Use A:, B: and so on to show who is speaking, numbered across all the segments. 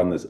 A: on this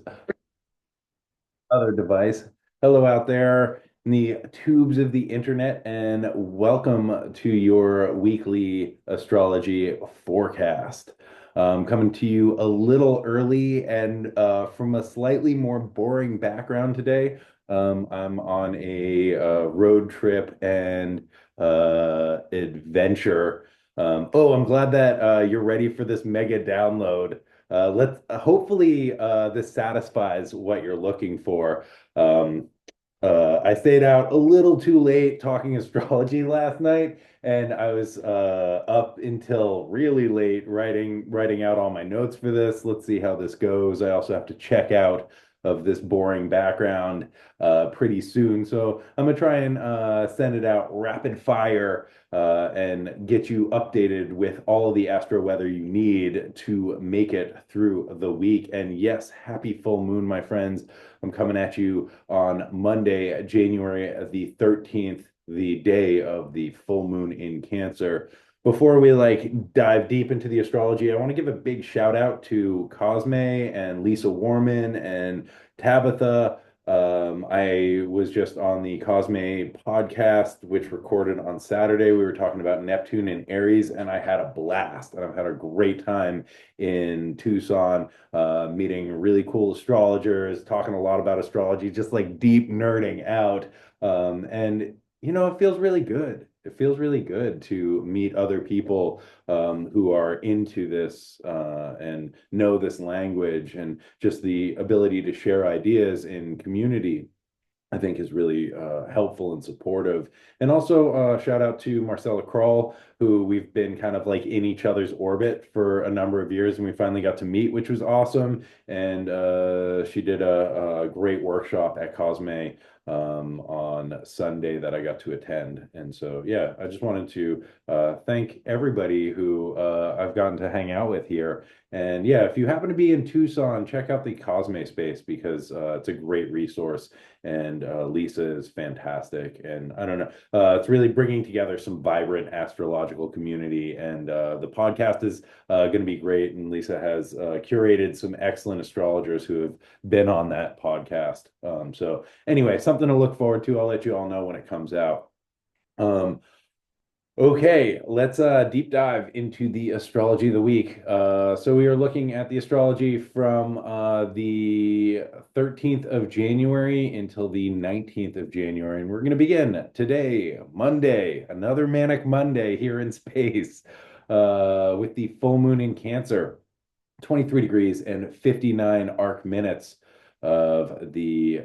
A: other device. Hello out there in the tubes of the internet, and welcome to your weekly astrology forecast. Coming to you a little early and from a slightly more boring background today. I'm on a road trip and adventure. I'm glad that you're ready for this mega download. Let's hopefully this satisfies what you're looking for. Um, I stayed out a little too late talking astrology last night, and I was up until really late writing out all my notes for this. Let's see how this goes. I also have to check out of this boring background pretty soon, so I'm gonna try and send it out rapid fire and get you updated with all of the astro weather you need to make it through the week. And yes, happy full moon, my friends. I'm coming at you on Monday, January the 13th, the day of the full moon in Cancer. Before we dive deep into the astrology, I want to give a big shout out to Cosme and Lisa Warman and Tabitha. I was just on the Cosme podcast, which recorded on Saturday. We were talking about Neptune and Aries, and I had a blast. And I've had a great time in Tucson, meeting really cool astrologers, talking a lot about astrology, just like deep nerding out. And it feels really good. It feels really good to meet other people who are into this and know this language, and just the ability to share ideas in community. I think is really helpful and supportive. And also shout out to Marcella Kroll, who we've been kind of like in each other's orbit for a number of years, and we finally got to meet, which was awesome. And she did a great workshop at Cosme on Sunday that I got to attend. And so, yeah, I just wanted to thank everybody who I've gotten to hang out with here. And yeah, if you happen to be in Tucson, check out the Cosme space because it's a great resource, and Lisa is fantastic. And I don't know, it's really bringing together some vibrant astrological community, and the podcast is going to be great. And Lisa has curated some excellent astrologers who have been on that podcast. So anyway, something to look forward to. I'll let you all know when it comes out. Um, Okay, let's deep dive into the astrology of the week. So we are looking at the astrology from the 13th of January until the 19th of January. And we're going to begin today, Monday, another manic Monday here in space, with the full moon in Cancer, 23 degrees and 59 arc minutes of the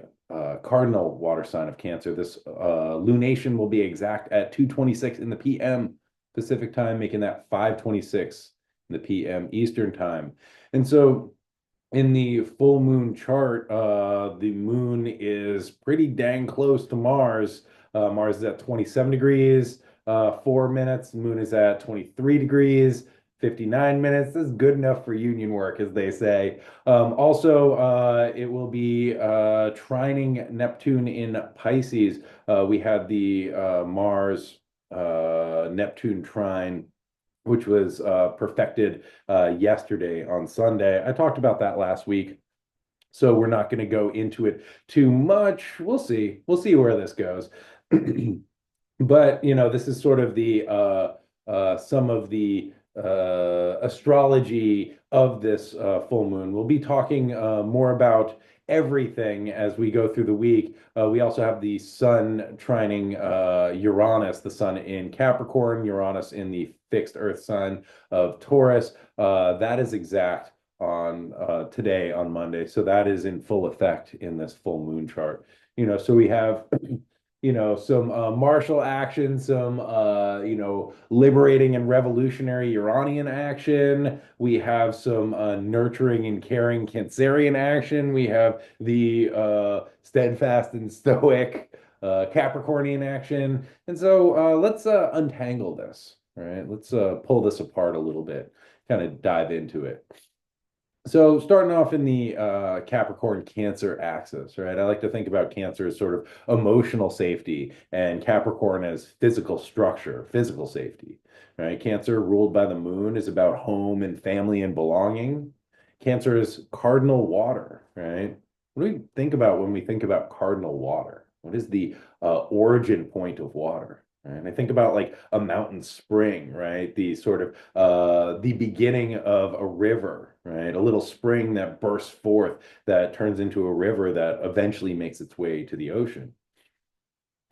A: cardinal water sign of Cancer. This lunation will be exact at 2:26 in the PM Pacific time, making that 5:26 in the PM Eastern time. And so in the full moon chart, the moon is pretty dang close to Mars. Mars is at 27 degrees, 4 minutes. Moon is at 23 degrees, 59 minutes. This is good enough for union work, as they say. Also, it will be trining Neptune in Pisces. We had the Mars Neptune trine, which was perfected yesterday on Sunday. I talked about that last week, so we're not going to go into it too much. We'll see. We'll see where this goes. But this is sort of the some of the astrology of this full moon. We'll be talking more about everything as we go through the week. We also have the sun trining Uranus, the sun in Capricorn, Uranus in the fixed Earth sign of Taurus. That is exact on today on Monday, so that is in full effect in this full moon chart. So we have some martial action, some liberating and revolutionary Uranian action. We have some nurturing and caring Cancerian action. We have the steadfast and stoic Capricornian action. And so let's untangle this. All right, let's pull this apart a little bit, kind of dive into it. So starting off in the Capricorn Cancer axis, right? I like to think about Cancer as sort of emotional safety, and Capricorn as physical structure, physical safety, right? Cancer ruled by the moon is about home and family and belonging. Cancer is cardinal water, right? What do we think about when we think about cardinal water? What is the origin point of water? And I think about like a mountain spring, right? The sort of the beginning of a river, right? A little spring that bursts forth that turns into a river that eventually makes its way to the ocean.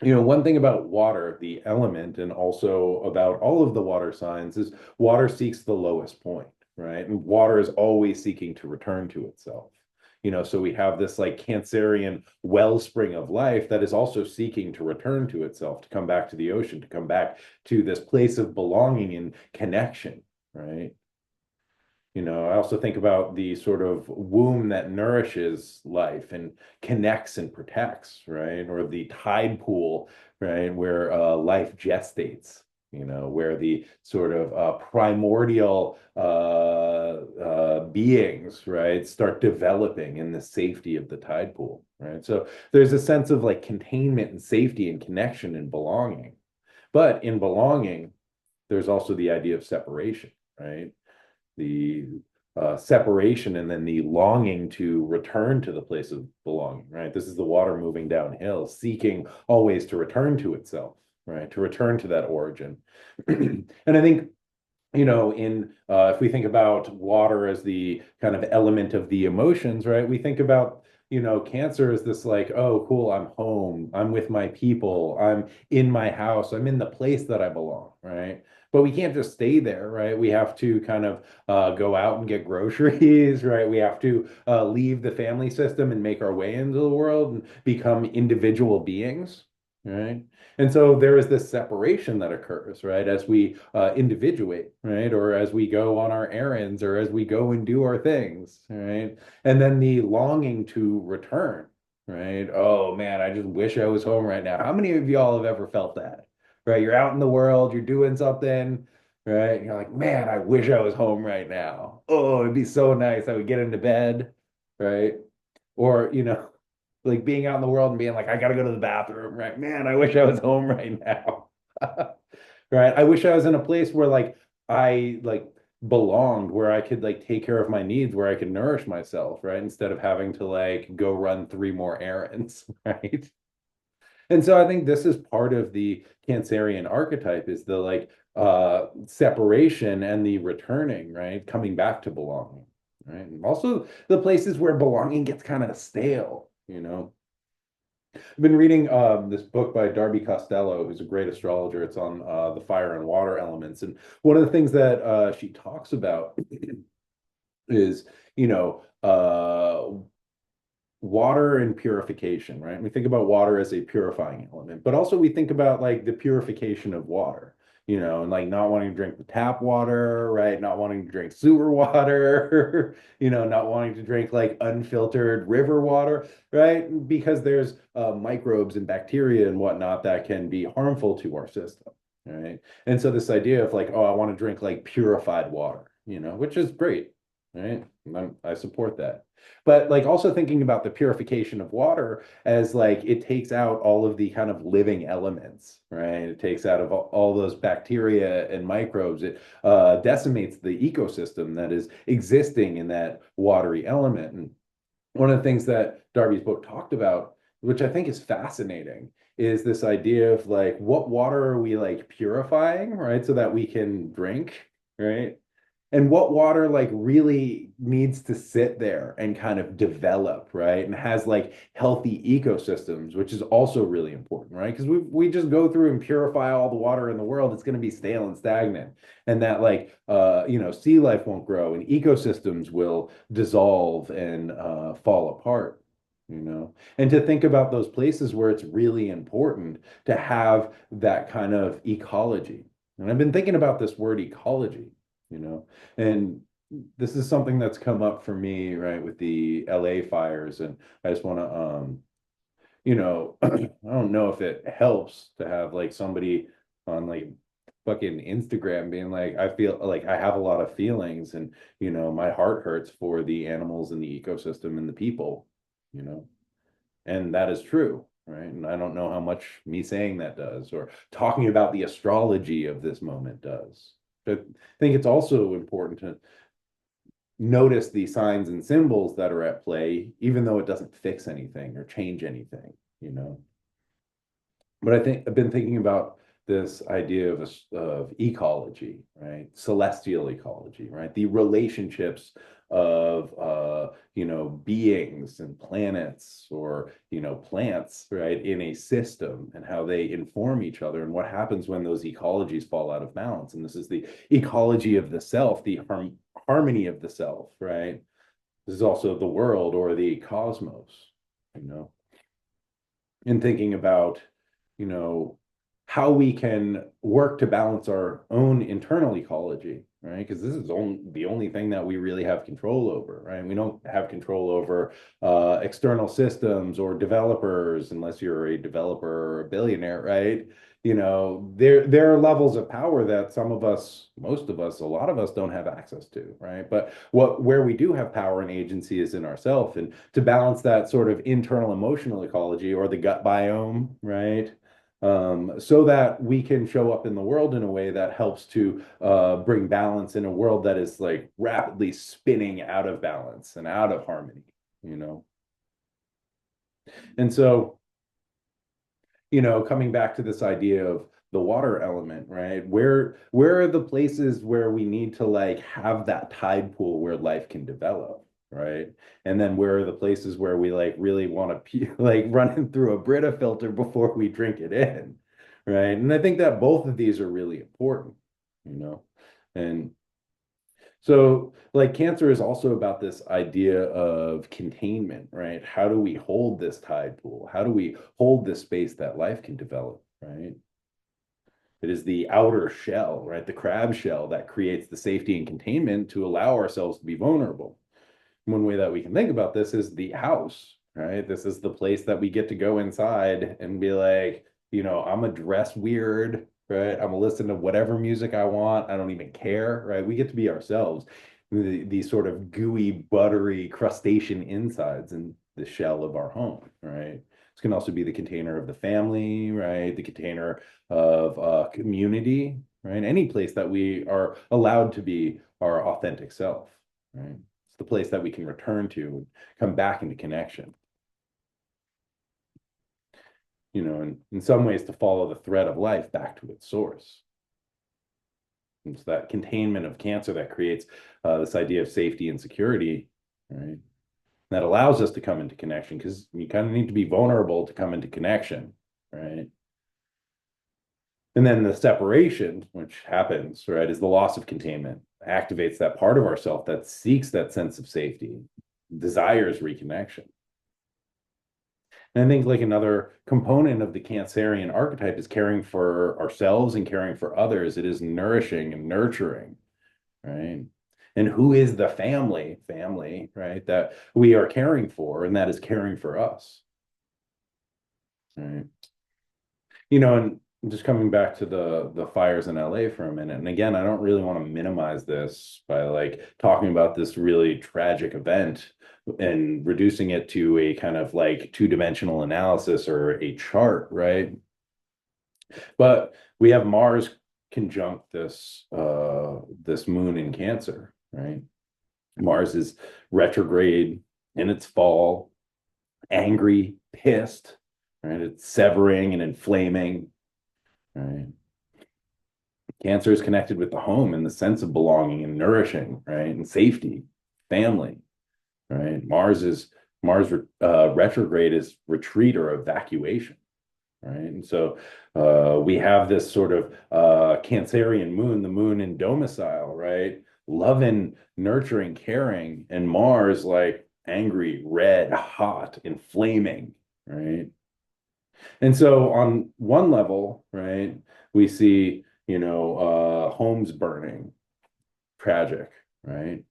A: One thing about water, the element, and also about all of the water signs is water seeks the lowest point, right? And water is always seeking to return to itself. So we have this like Cancerian wellspring of life that is also seeking to return to itself, to come back to the ocean, to come back to this place of belonging and connection, right? I also think about the sort of womb that nourishes life and connects and protects, right? Or the tide pool, right? Where life gestates, where the sort of primordial beings, right, start developing in the safety of the tide pool, right? So there's a sense of like containment and safety and connection and belonging. But in belonging, there's also the idea of separation, right? The separation and then the longing to return to the place of belonging, right? This is the water moving downhill, seeking always to return to itself, right? To return to that origin. And I think in if we think about water as the kind of element of the emotions, right? We think about, Cancer is this like, oh, cool, I'm home, I'm with my people, I'm in my house, I'm in the place that I belong, right? But we can't just stay there, right? We have to kind of go out and get groceries, right? We have to leave the family system and make our way into the world and become individual beings, right? And so there is this separation that occurs, right, as we individuate, right, or as we go on our errands, or as we go and do our things, right, and then the longing to return, right. Oh man, I just wish I was home right now. How many of y'all have ever felt that, right? You're out in the world, you're doing something, right? And you're like, man, I wish I was home right now. Oh, it'd be so nice. I would get into bed, right? Or, like being out in the world and being like, I gotta go to the bathroom, right? Man, I wish I was home right now. Right? I wish I was in a place where like I like belonged, where I could like take care of my needs, where I could nourish myself, right? Instead of having to like go run three more errands, right? And so I think this is part of the Cancerian archetype is the like separation and the returning, right? Coming back to belonging, right? And also the places where belonging gets kind of stale. I've been reading this book by Darby Costello, who's a great astrologer. It's on the fire and water elements. And one of the things that she talks about is, water and purification, right? We think about water as a purifying element, but also we think about like the purification of water, and like not wanting to drink the tap water, right? Not wanting to drink sewer water, not wanting to drink like unfiltered river water, right? Because there's microbes and bacteria and whatnot that can be harmful to our system, right? And so this idea of like, oh, I want to drink like purified water, which is great, right? I support that. But like also thinking about the purification of water as like it takes out all of the kind of living elements, right? It takes out of all those bacteria and microbes. It decimates the ecosystem that is existing in that watery element. And one of the things that Darby's book talked about, which I think is fascinating, is this idea of like what water are we like purifying, right? So that we can drink, right? And what water like really needs to sit there and kind of develop, right? And has like healthy ecosystems, which is also really important, right? Because we just go through and purify all the water in the world, it's going to be stale and stagnant. And that like sea life won't grow and ecosystems will dissolve and fall apart. And to think about those places where it's really important to have that kind of ecology. And I've been thinking about this word ecology, you know, and this is something that's come up for me, right, with the LA fires. And I just want to, I don't know if it helps to have like somebody on like fucking Instagram being like, I feel like I have a lot of feelings and, my heart hurts for the animals and the ecosystem and the people, you know, and that is true. Right. And I don't know how much me saying that does or talking about the astrology of this moment does. But I think it's also important to, notice the signs and symbols that are at play, even though it doesn't fix anything or change anything, you know. But I think I've been thinking about this idea of ecology, right? Celestial ecology, right? The relationships of beings and planets or plants, right, in a system and how they inform each other and what happens when those ecologies fall out of balance. And this is the ecology of the self, the harmony of the self, right? This is also the world or the cosmos, you know, in thinking about, you know, how we can work to balance our own internal ecology, right? Because this is the only thing that we really have control over, right? We don't have control over external systems or developers unless you're a developer or a billionaire, right? There are levels of power that some of us, most of us, a lot of us don't have access to, right? But where we do have power and agency is in ourself, and to balance that sort of internal emotional ecology or the gut biome, right? So that we can show up in the world in a way that helps to bring balance in a world that is like rapidly spinning out of balance and out of harmony, you know? And so, coming back to this idea of the water element, right? Where are the places where we need to like have that tide pool where life can develop, right? And then where are the places where we like really want to like running through a Brita filter before we drink it in, right? And I think that both of these are really important, you know. And so, like, cancer is also about this idea of containment, right? How do we hold this tide pool? How do we hold this space that life can develop, right? It is the outer shell, right? The crab shell that creates the safety and containment to allow ourselves to be vulnerable. One way that we can think about this is the house, right? This is the place that we get to go inside and be like, I'm gonna dress weird, right? I'm gonna listen to whatever music I want. I don't even care, right? We get to be ourselves. These sort of gooey, buttery crustacean insides in the shell of our home, right? This can also be the container of the family, right? The container of community, right? Any place that we are allowed to be our authentic self, right? It's the place that we can return to and come back into connection. And in some ways to follow the thread of life back to its source. It's that containment of cancer that creates this idea of safety and security, right? That allows us to come into connection because you kind of need to be vulnerable to come into connection, right? And then the separation, which happens, right, is the loss of containment, activates that part of ourself that seeks that sense of safety, desires reconnection. And I think like another component of the Cancerian archetype is caring for ourselves and caring for others. It is nourishing and nurturing, right? And who is the family, right, that we are caring for, and that is caring for us, right? And just coming back to the fires in LA for a minute, and again, I don't really want to minimize this by like talking about this really tragic event and reducing it to a kind of like two-dimensional analysis or a chart, right? But we have Mars conjunct this moon in Cancer, right? Mars is retrograde in its fall, angry, pissed, right? It's severing and inflaming, right? Cancer is connected with the home and the sense of belonging and nourishing, right? And safety, family, right? Mars retrograde is retreat or evacuation, right? And so we have this sort of Cancerian moon, the moon in domicile, right? Loving, nurturing, caring, and Mars like angry, red, hot, inflaming, right? And so on one level, right, we see, homes burning, tragic, right?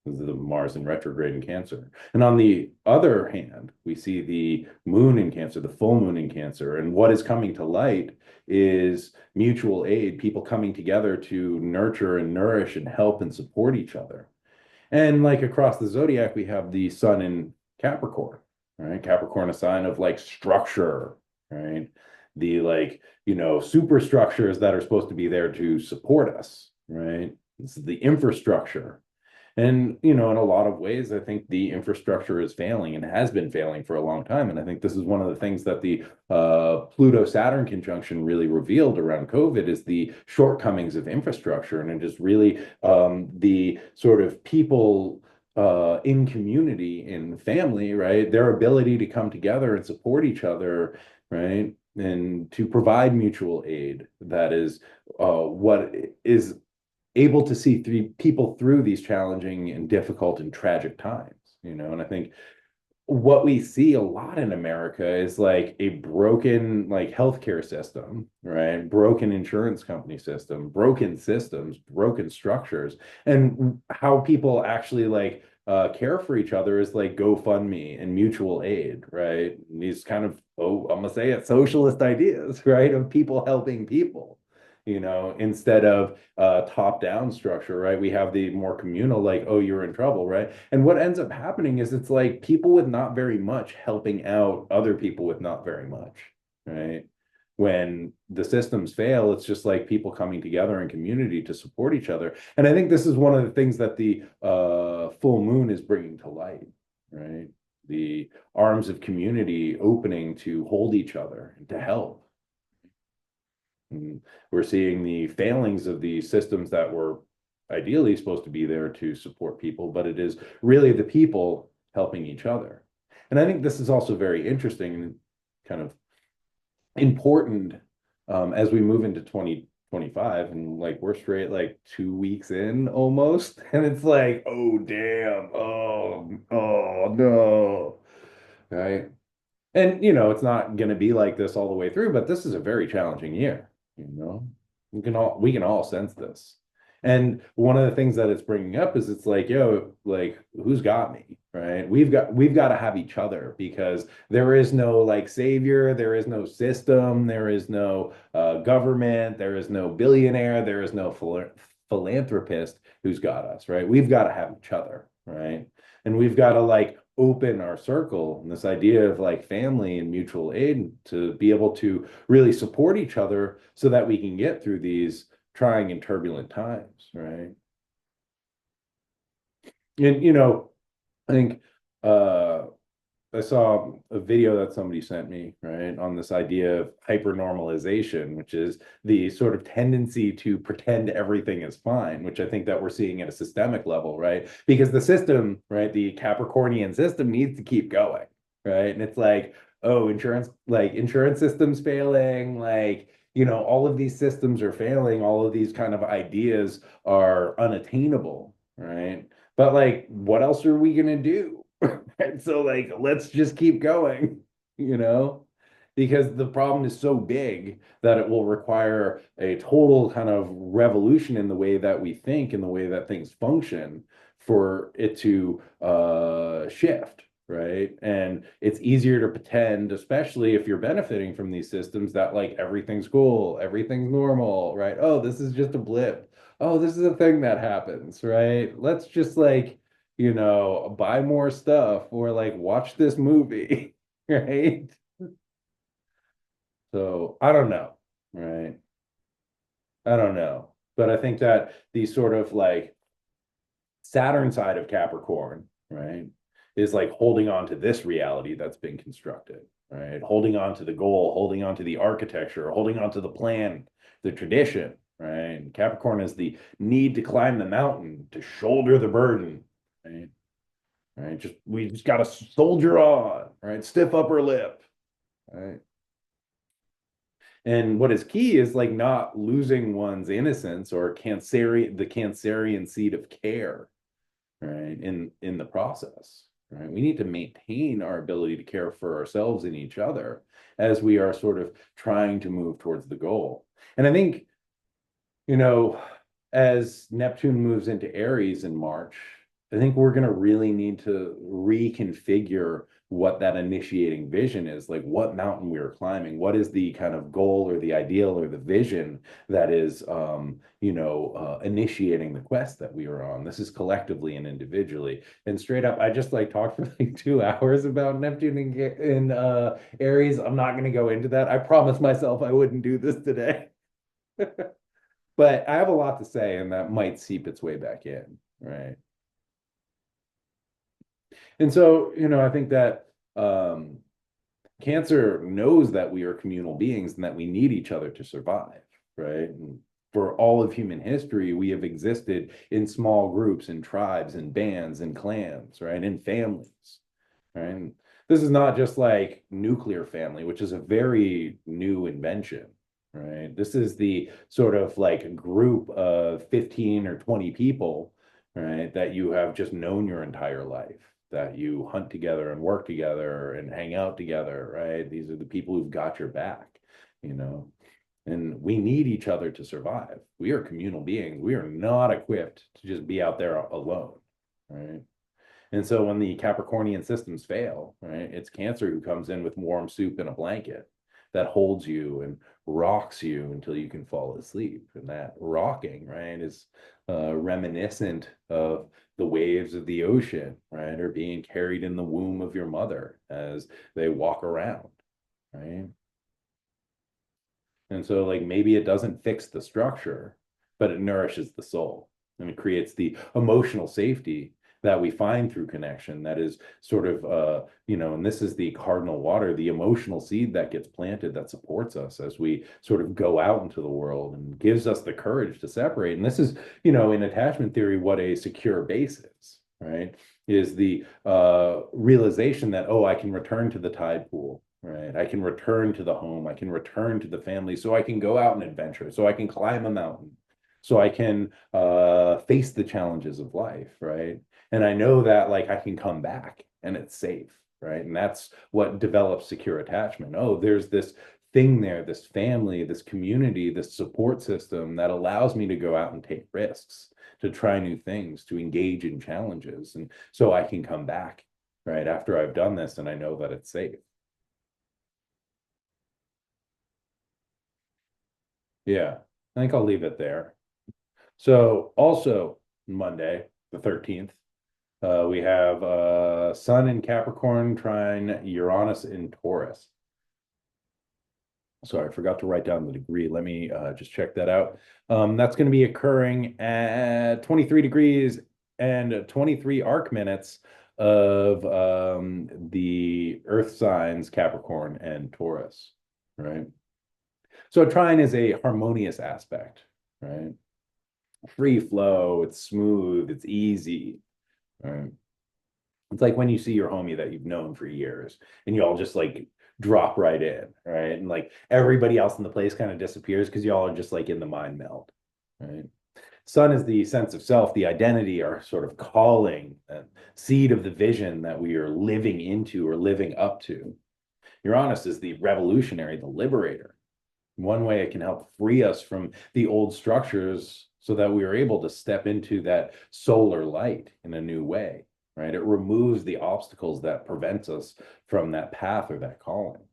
A: This is the Mars in retrograde in Cancer. And on the other hand, we see the moon in Cancer, the full moon in Cancer. And what is coming to light is mutual aid, people coming together to nurture and nourish and help and support each other. And like across the zodiac, we have the sun in Capricorn, right? Capricorn, a sign of like structure, right? The like, superstructures that are supposed to be there to support us, right? This is the infrastructure. And, in a lot of ways, I think the infrastructure is failing and has been failing for a long time. And I think this is one of the things that the Pluto-Saturn conjunction really revealed around COVID is the shortcomings of infrastructure. And it is really the sort of people in community, in family, right? Their ability to come together and support each other, right? And to provide mutual aid. That is what is able to see people through these challenging and difficult and tragic times. And I think what we see a lot in America is like a broken like healthcare system, right? Broken insurance company system, broken systems, broken structures, and how people actually like care for each other is like GoFundMe and mutual aid, right? And these kind of, I'm gonna say it, socialist ideas, right? Of people helping people. Instead of top-down structure, right? We have the more communal, like, oh, you're in trouble, right? And what ends up happening is it's like people with not very much helping out other people with not very much, right? When the systems fail, it's just like people coming together in community to support each other. And I think this is one of the things that the full moon is bringing to light, right? The arms of community opening to hold each other and to help. And we're seeing the failings of the systems that were ideally supposed to be there to support people, but it is really the people helping each other. And I think this is also very interesting and kind of important as we move into 2025 and like we're straight like 2 weeks in almost. And it's like, oh, damn. Oh, no. Right. And it's not going to be like this all the way through, but this is a very challenging year. You know, we can all sense this. And one of the things that it's bringing up is it's like, yo, like who's got me, right? We've got to have each other because there is no like savior, there is no system, there is no government, there is no billionaire, there is no philanthropist who's got us, right? We've got to have each other, right? And we've got to like open our circle and this idea of like family and mutual aid to be able to really support each other so that we can get through these trying and turbulent times, right? And I think uh I saw a video that somebody sent me, right, on this idea of hypernormalization, which is the sort of tendency to pretend everything is fine, which I think that we're seeing at a systemic level, right? Because the system, right, the Capricornian system needs to keep going, right? And it's like, oh, insurance systems failing, like, all of these systems are failing, all of these kind of ideas are unattainable, right? But like, what else are we gonna do? And so, like, let's just keep going, you know, because the problem is so big that it will require a total kind of revolution in the way that we think and the way that things function for it to shift, right? And it's easier to pretend, especially if you're benefiting from these systems, that like everything's cool, everything's normal, right? Oh, this is just a blip. Oh, this is a thing that happens, right? Let's just like buy more stuff or like watch this movie, right? So I don't know, right? I don't know. But I think that the sort of like Saturn side of Capricorn, right, is like holding on to this reality that's been constructed, right? Holding on to the goal, holding on to the architecture, holding on to the plan, the tradition, right? And Capricorn is the need to climb the mountain, to shoulder the burden, right? Right? We just got to soldier on, right? Stiff upper lip, right? And what is key is like not losing one's innocence or the Cancerian seed of care, right? In the process, right? We need to maintain our ability to care for ourselves and each other as we are sort of trying to move towards the goal. And I think, you know, as Neptune moves into Aries in March, I think we're going to really need to reconfigure what that initiating vision is, like what mountain we are climbing, what is the kind of goal or the ideal or the vision that is, initiating the quest that we are on. This is collectively and individually. And straight up, I just like talked for like 2 hours about Neptune in Aries. I'm not going to go into that. I promised myself I wouldn't do this today. But I have a lot to say, and that might seep its way back in, right? And so, I think that um, Cancer knows that we are communal beings and that we need each other to survive, right? And for all of human history, we have existed in small groups, in tribes, in bands, in clans, right? In families, right? And this is not just like nuclear family, which is a very new invention, right? This is the sort of like group of 15 or 20 people, right, that you have just known your entire life, that you hunt together and work together and hang out together, right? These are the people who've got your back, you know, and we need each other to survive. We are communal beings. We are not equipped to just be out there alone, right? And so when the Capricornian systems fail, right, it's Cancer who comes in with warm soup and a blanket that holds you and rocks you until you can fall asleep. And that rocking, right, is reminiscent of the waves of the ocean, right, or being carried in the womb of your mother as they walk around, right? And so, like, maybe it doesn't fix the structure, but it nourishes the soul and it creates the emotional safety that we find through connection. That is sort of, and this is the cardinal water, the emotional seed that gets planted that supports us as we sort of go out into the world and gives us the courage to separate. And this is, in attachment theory, what a secure base is, right? Is the realization that, oh, I can return to the tide pool. Right. I can return to the home. I can return to the family so I can go out and adventure, so I can climb a mountain, so I can face the challenges of life. Right. And I know that like I can come back and it's safe. Right. And that's what develops secure attachment. Oh, there's this thing there, this family, this community, this support system that allows me to go out and take risks, to try new things, to engage in challenges. And so I can come back right after I've done this and I know that it's safe. Yeah, I think I'll leave it there. So also Monday, the 13th, we have Sun in Capricorn trine Uranus in Taurus. Sorry, I forgot to write down the degree. Let me just check that out. That's going to be occurring at 23 degrees and 23 arc minutes of the Earth signs Capricorn and Taurus, right? So a trine is a harmonious aspect, right? Free flow, it's smooth, it's easy, right? It's like when you see your homie that you've known for years and you all just like drop right in, right? And like everybody else in the place kind of disappears because y'all are just like in the mind meld, right? Sun is the sense of self, the identity, our sort of calling, seed of the vision that we are living into or living up to. Uranus is the revolutionary, the liberator. One way it can help free us from the old structures so that we are able to step into that solar light in a new way, right? It removes the obstacles that prevent us from that path or that calling.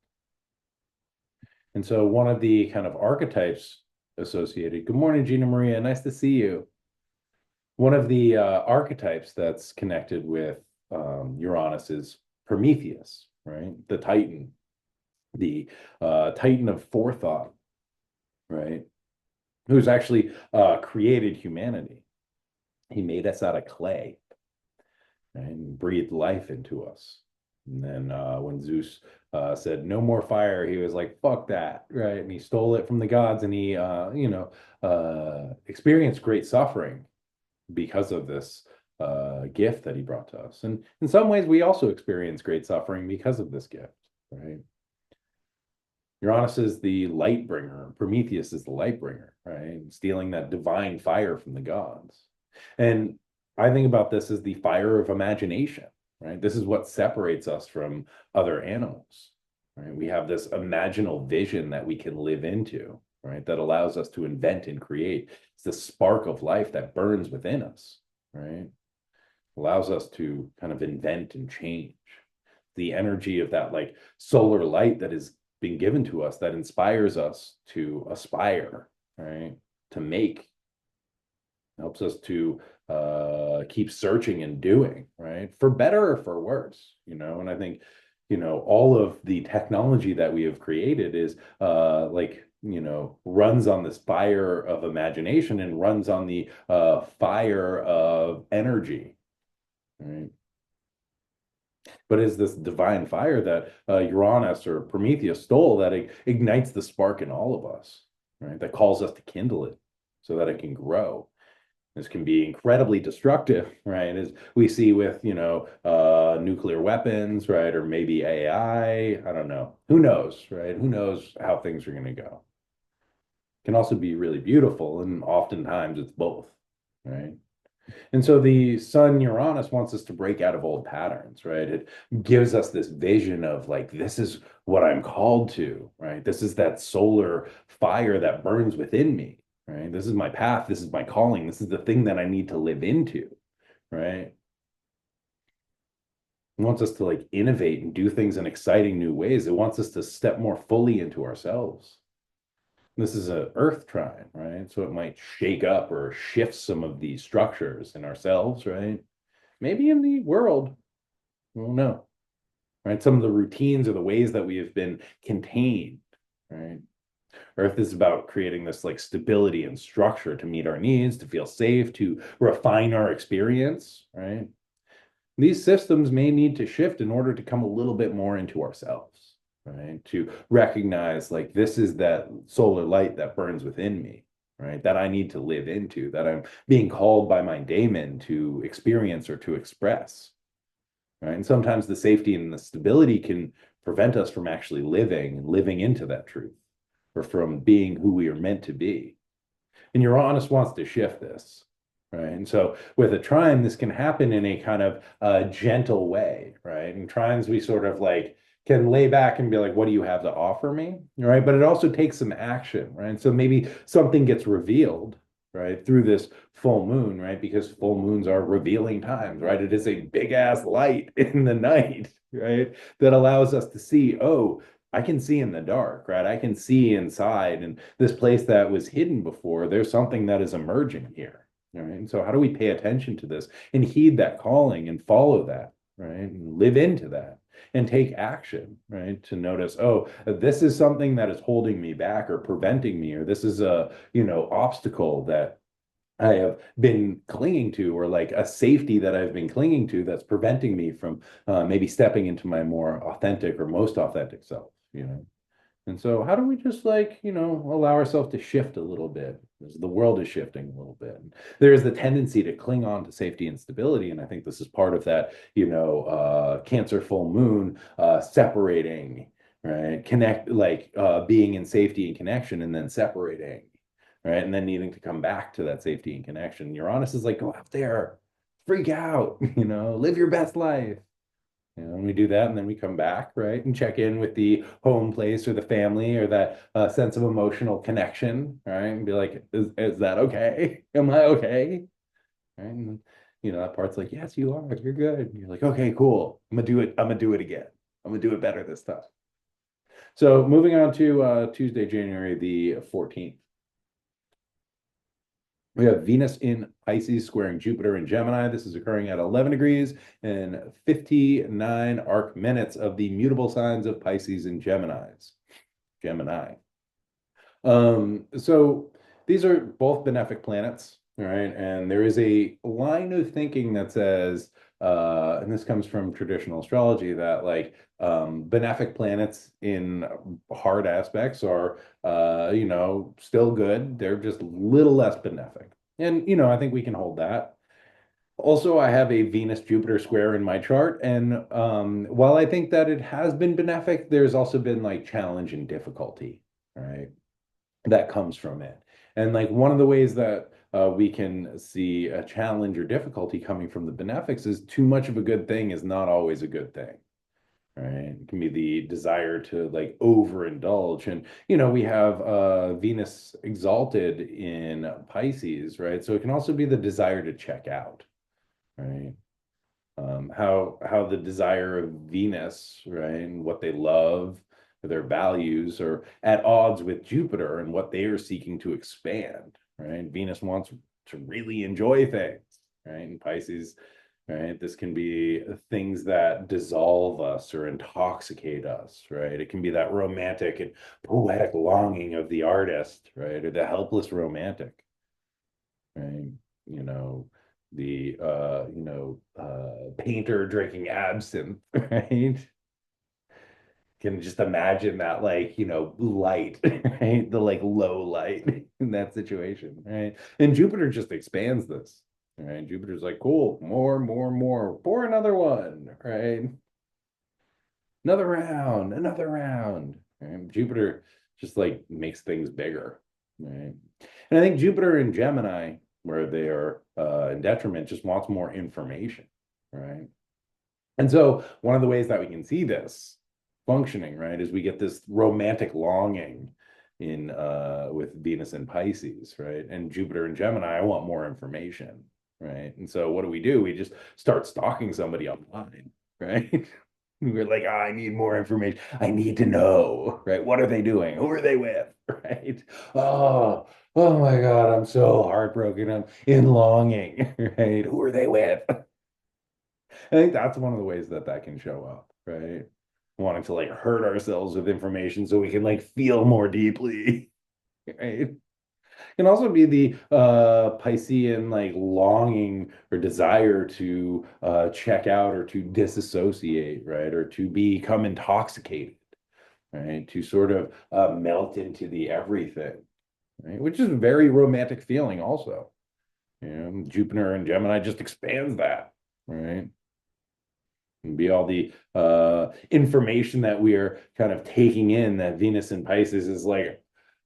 A: And so one of the kind of archetypes associated, good morning, Gina Maria, nice to see you. One of the archetypes that's connected with Uranus is Prometheus, right? The Titan of forethought, right? Who's actually created humanity. He made us out of clay, right, and breathed life into us. And then when Zeus said no more fire, he was like, "Fuck that!" Right, and he stole it from the gods, and he, experienced great suffering because of this gift that he brought to us. And in some ways, we also experience great suffering because of this gift, right? Uranus is the light bringer. Prometheus is the light bringer, right? Stealing that divine fire from the gods. And I think about this as the fire of imagination, right? This is what separates us from other animals, right? We have this imaginal vision that we can live into, right? That allows us to invent and create. It's the spark of life that burns within us, right? Allows us to kind of invent and change. The energy of that like solar light that is being given to us that inspires us to aspire, right? To make, helps us to keep searching and doing, right? For better or for worse, and I think, all of the technology that we have created is runs on this fire of imagination and runs on the fire of energy, right? but is this divine fire that Uranus or Prometheus stole that ignites the spark in all of us, right? That calls us to kindle it so that it can grow. This can be incredibly destructive, right? As we see with, nuclear weapons, right? Or maybe AI. I don't know. Who knows, right? Who knows how things are going to go? Can also be really beautiful, and oftentimes it's both, right? And so the sun Uranus wants us to break out of old patterns, right? It gives us this vision of like, this is what I'm called to, right? This is that solar fire that burns within me, right? This is my path. This is my calling. This is the thing that I need to live into, right? It wants us to like innovate and do things in exciting new ways. It wants us to step more fully into ourselves. This is a Earth trine, right? So it might shake up or shift some of these structures in ourselves, right? Maybe in the world. We don't know, right? Some of the routines or the ways that we have been contained, right? Earth is about creating this like stability and structure to meet our needs, to feel safe, to refine our experience, right? These systems may need to shift in order to come a little bit more into ourselves, right? To recognize like this is that solar light that burns within me, right? That I need to live into, that I'm being called by my daemon to experience or to express, right? And sometimes the safety and the stability can prevent us from actually living and living into that truth or from being who we are meant to be. And Uranus wants to shift this, right? And so with a trine, this can happen in a kind of gentle way, right? And trines, we sort of like can lay back and be like, what do you have to offer me? Right. But it also takes some action, right? So maybe something gets revealed, right, through this full moon, right? Because full moons are revealing times, right? It is a big ass light in the night, right? That allows us to see, oh, I can see in the dark, right? I can see inside, and this place that was hidden before, there's something that is emerging here, right? And so, how do we pay attention to this and heed that calling and follow that, right? And live into that and take action, right? To notice, oh, this is something that is holding me back or preventing me, or this is a, obstacle that I have been clinging to, or like a safety that I've been clinging to that's preventing me from maybe stepping into my more authentic or most authentic self. And so, how do we just like, allow ourselves to shift a little bit as the world is shifting a little bit? And there is the tendency to cling on to safety and stability. And I think this is part of that, Cancer full moon separating, right? Connect, like being in safety and connection and then separating, right? And then needing to come back to that safety and connection. Uranus is like, go out there, freak out, live your best life. And we do that, and then we come back, right, and check in with the home place or the family or that sense of emotional connection, right, and be like, is that okay? Am I okay? Right, and that part's like, yes, you are. You're good. And you're like, okay, cool. I'm gonna do it. I'm gonna do it again. I'm gonna do it better this time. So moving on to Tuesday, January the 14th. We have Venus in Pisces squaring Jupiter in Gemini. This is occurring at 11 degrees and 59 arc minutes of the mutable signs of Pisces and Gemini. So these are both benefic planets, all right? And there is a line of thinking that says, and this comes from traditional astrology, that like benefic planets in hard aspects are, still good. They're just a little less benefic. And, I think we can hold that. Also, I have a Venus Jupiter square in my chart. And while I think that it has been benefic, there's also been like challenge and difficulty, right? That comes from it. And like one of the ways that we can see a challenge or difficulty coming from the benefics is too much of a good thing is not always a good thing. Right. It can be the desire to like overindulge. And, we have Venus exalted in Pisces, right? So it can also be the desire to check out, right? How the desire of Venus, right, and what they love, their values are at odds with Jupiter and what they are seeking to expand, right? Venus wants to really enjoy things, right? And Pisces, right, this can be things that dissolve us or intoxicate us, right? It can be that romantic and poetic longing of the artist, right, or the helpless romantic, right? You know, painter drinking absinthe, right? Can just imagine that, like, light, right? The like low light in that situation, right? And Jupiter just expands this, right? Jupiter's like, cool, more, more, more, pour another one, right? Another round. Right? Jupiter just like makes things bigger, right? And I think Jupiter in Gemini, where they are in detriment, just wants more information, right? And so one of the ways that we can see this functioning, right, is we get this romantic longing in with Venus and Pisces, right? And Jupiter and Gemini, I want more information, right? And so what do? We just start stalking somebody online, right? We're like, oh, I need more information. I need to know, right? What are they doing? Who are they with? Right? Oh, oh my God, I'm so heartbroken. I'm in longing, right? Who are they with? I think that's one of the ways that that can show up, right? Wanting to like hurt ourselves with information so we can like feel more deeply, right? Can also be the Piscean like longing or desire to check out or to disassociate, right? Or to become intoxicated, right? To sort of melt into the everything, right? Which is a very romantic feeling also. Jupiter and Gemini just expands that, right? And be all the information that we are kind of taking in that Venus and Pisces is like,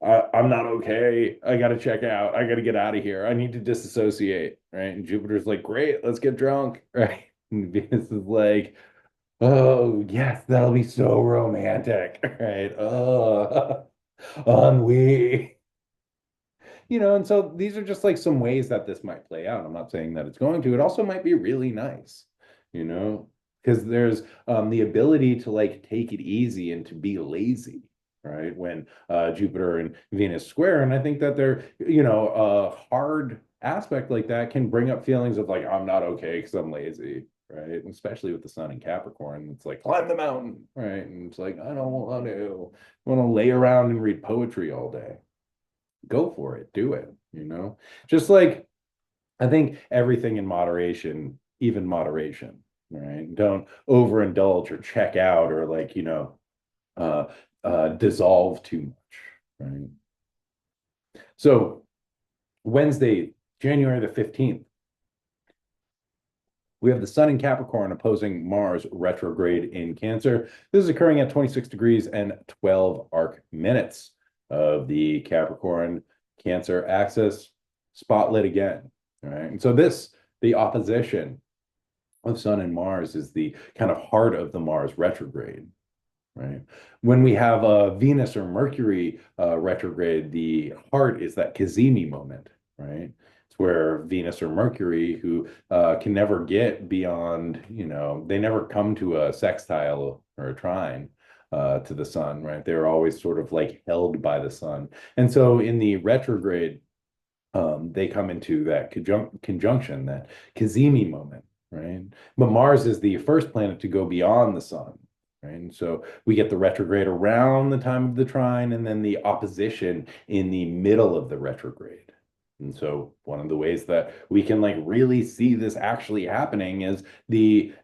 A: I'm not okay. I got to check out. I got to get out of here. I need to disassociate. Right. And Jupiter's like, great, let's get drunk. Right. And Venus is like, oh, yes, that'll be so romantic. Right. Oh, ennui. And so these are just like some ways that this might play out. I'm not saying that it's going to. It also might be really nice, you know, because there's the ability to like take it easy and to be lazy, right? When Jupiter and Venus square. And I think that a hard aspect like that can bring up feelings of like, I'm not okay because I'm lazy. Right. And especially with the sun in Capricorn, it's like climb the mountain, right? And it's like, I don't want to. I want to lay around and read poetry all day. Go for it, do it, Just like I think everything in moderation, even moderation, right? Don't overindulge or check out or like, uh dissolve too much, right? So Wednesday, January the 15th, we have the Sun in Capricorn opposing Mars retrograde in Cancer. This is occurring at 26 degrees and 12 arc minutes of the Capricorn Cancer axis, spotlit again. All right. And so the opposition of Sun and Mars is the kind of heart of the Mars retrograde. Right. When we have Venus or Mercury retrograde, the heart is that Cazimi moment, right? It's where Venus or Mercury, who can never get beyond, they never come to a sextile or a trine to the sun, right? They're always sort of like held by the sun. And so in the retrograde, they come into that conjunction, that Cazimi moment, right? But Mars is the first planet to go beyond the sun, right? And so we get the retrograde around the time of the trine, and then the opposition in the middle of the retrograde. And so one of the ways that we can like really see this actually happening is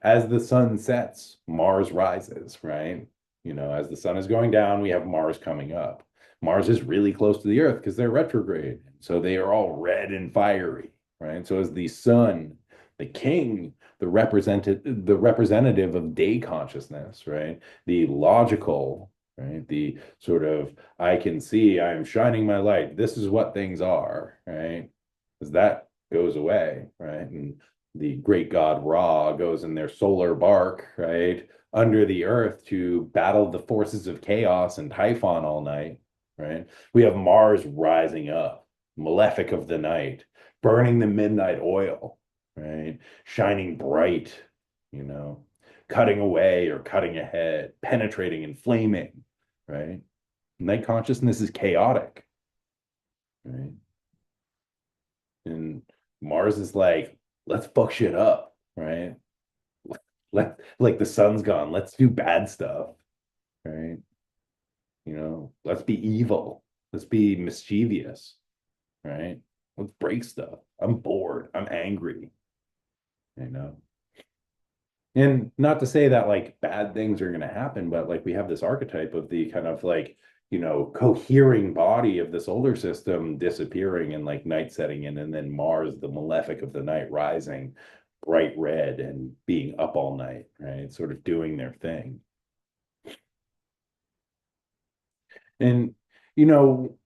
A: as the sun sets, Mars rises, right? As the sun is going down, we have Mars coming up. Mars is really close to the Earth because they're retrograde. So they are all red and fiery, right? So as the sun, the king, the representative of day consciousness, right? The logical, right? The sort of I can see, I am shining my light. This is what things are, right? As that goes away, right? And the great god Ra goes in their solar bark, right? Under the earth to battle the forces of chaos and Typhon all night, right? We have Mars rising up, malefic of the night, burning the midnight oil, right? Shining bright, you know, cutting away or cutting ahead, penetrating and flaming, right? Night consciousness is chaotic, right? And Mars is like, let's fuck shit up, right? Like the sun's gone, let's do bad stuff, right? Let's be evil. Let's be mischievous, right? Let's break stuff. I'm bored. I'm angry. you know. And not to say that like bad things are going to happen, but like we have this archetype of the kind of like, cohering body of the solar system disappearing and like night setting in, and then Mars, the malefic of the night, rising bright red and being up all night, right? Sort of doing their thing. And, you know,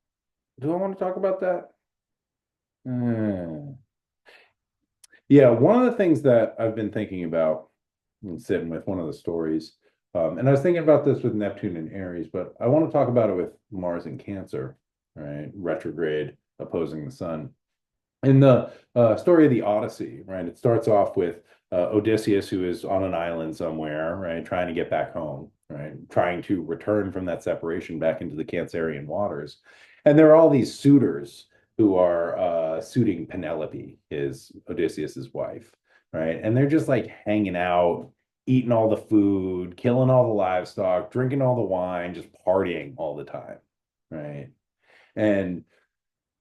A: do I want to talk about that? Uh, yeah, one of the things that I've been thinking about and sitting with one of the stories. And I was thinking about this with Neptune and Aries, but I want to talk about it with Mars and Cancer, right? Retrograde opposing the sun. In the story of the Odyssey, right? It starts off with Odysseus, who is on an island somewhere, right? Trying to get back home, right? Trying to return from that separation back into the Cancerian waters. And there are all these suitors who are suiting Penelope, his Odysseus's wife, right? And they're just like hanging out, eating all the food, killing all the livestock, drinking all the wine, just partying all the time, right? And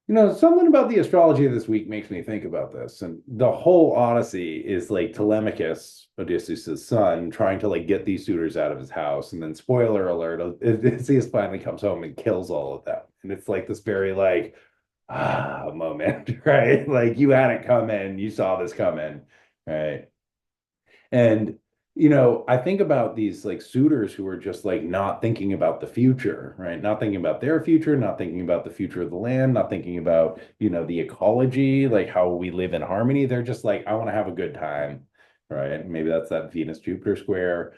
A: something about the astrology of this week makes me think about this. And the whole Odyssey is like Telemachus, Odysseus' son, trying to like get these suitors out of his house. And then, spoiler alert, Odysseus finally comes home and kills all of them. And it's like this very like, moment, right? Like you had it coming, you saw this coming, right? And I think about these like suitors who are just like not thinking about the future, right? Not thinking about their future, not thinking about the future of the land, not thinking about, the ecology, like how we live in harmony. They're just like, I want to have a good time, right? Maybe that's that Venus Jupiter square.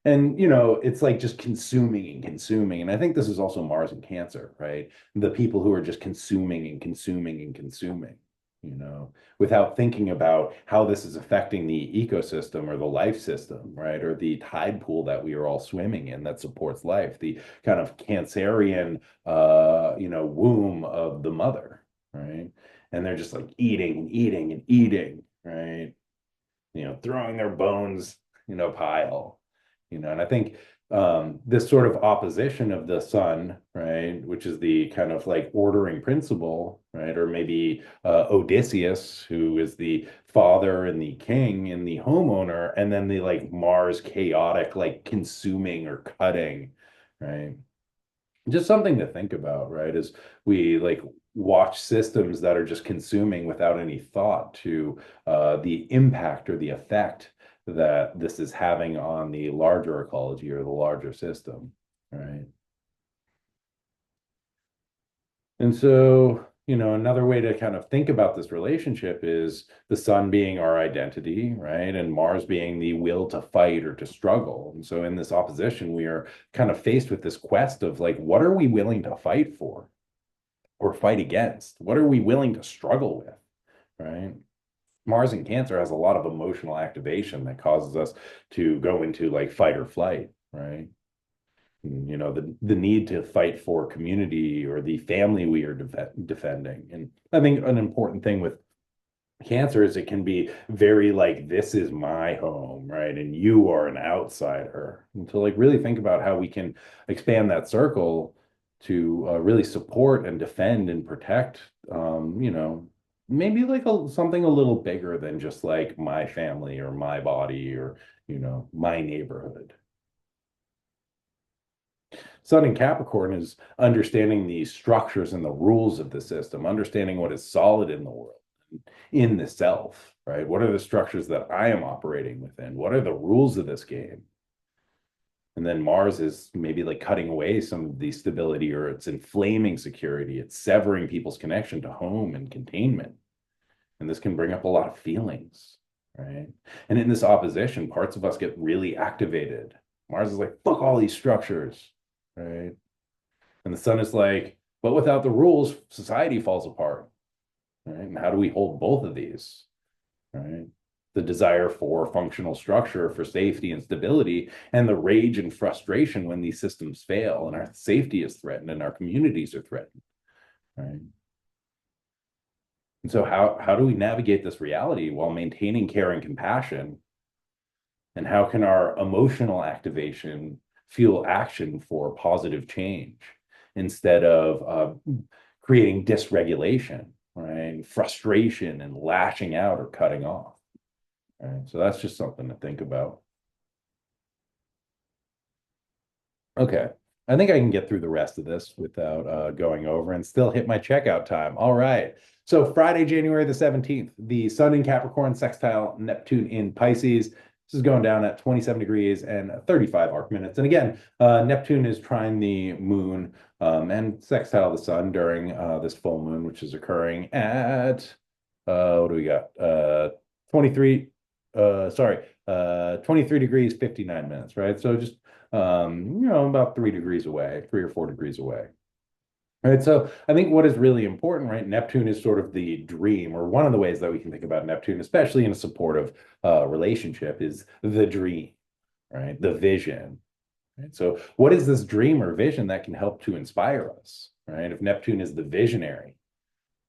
A: And it's like just consuming and consuming. And I think this is also Mars and Cancer, right? The people who are just consuming and consuming and consuming, you know without thinking about how this is affecting the ecosystem or the life system, right? Or the tide pool that we are all swimming in that supports life, the kind of Cancerian, womb of the mother, right? And they're just like eating and eating and eating, right? Throwing their bones, pile, and I think this sort of opposition of the sun, right, which is the kind of like ordering principle, right, or maybe Odysseus, who is the father and the king and the homeowner, and then the like Mars chaotic, like consuming or cutting, right? Just something to think about, right? As we like watch systems that are just consuming without any thought to the impact or the effect that this is having on the larger ecology or the larger system, right? And so, another way to kind of think about this relationship is the sun being our identity, right? And Mars being the will to fight or to struggle. And so, in this opposition, we are kind of faced with this quest of like, what are we willing to fight for or fight against? What are we willing to struggle with, right? Mars in Cancer has a lot of emotional activation that causes us to go into like fight or flight, right? The need to fight for community or the family we are defending. And I think an important thing with Cancer is it can be very like, this is my home, right? And you are an outsider. And to like really think about how we can expand that circle to really support and defend and protect, maybe like something a little bigger than just like my family or my body or, my neighborhood. Sun in Capricorn is understanding the structures and the rules of the system, understanding what is solid in the world, in the self, right? What are the structures that I am operating within? What are the rules of this game? And then Mars is maybe like cutting away some of the stability, or it's inflaming security. It's severing people's connection to home and containment. And this can bring up a lot of feelings, right? And in this opposition, parts of us get really activated. Mars is like, fuck all these structures, right? And the sun is like, but without the rules, society falls apart, right? And how do we hold both of these, right? The desire for functional structure, for safety and stability, and the rage and frustration when these systems fail and our safety is threatened and our communities are threatened, right? And so how do we navigate this reality while maintaining care and compassion? And how can our emotional activation fuel action for positive change instead of creating dysregulation, right? Frustration and lashing out or cutting off? All right, so that's just something to think about. Okay. I think I can get through the rest of this without going over and still hit my checkout time. All right. So Friday, January the 17th, the Sun in Capricorn sextile Neptune in Pisces. This is going down at 27 degrees and 35 arc minutes. And again, Neptune is trying the moon and sextile the sun during this full moon, which is occurring at what do we got? 23, sorry, 23 degrees, 59 minutes, right? So just about 3 degrees away, 3 or 4 degrees away. Right. So I think what is really important, right? Neptune is sort of the dream, or one of the ways that we can think about Neptune, especially in a supportive relationship, is the dream, right? The vision. Right. So what is this dream or vision that can help to inspire us, right? If Neptune is the visionary,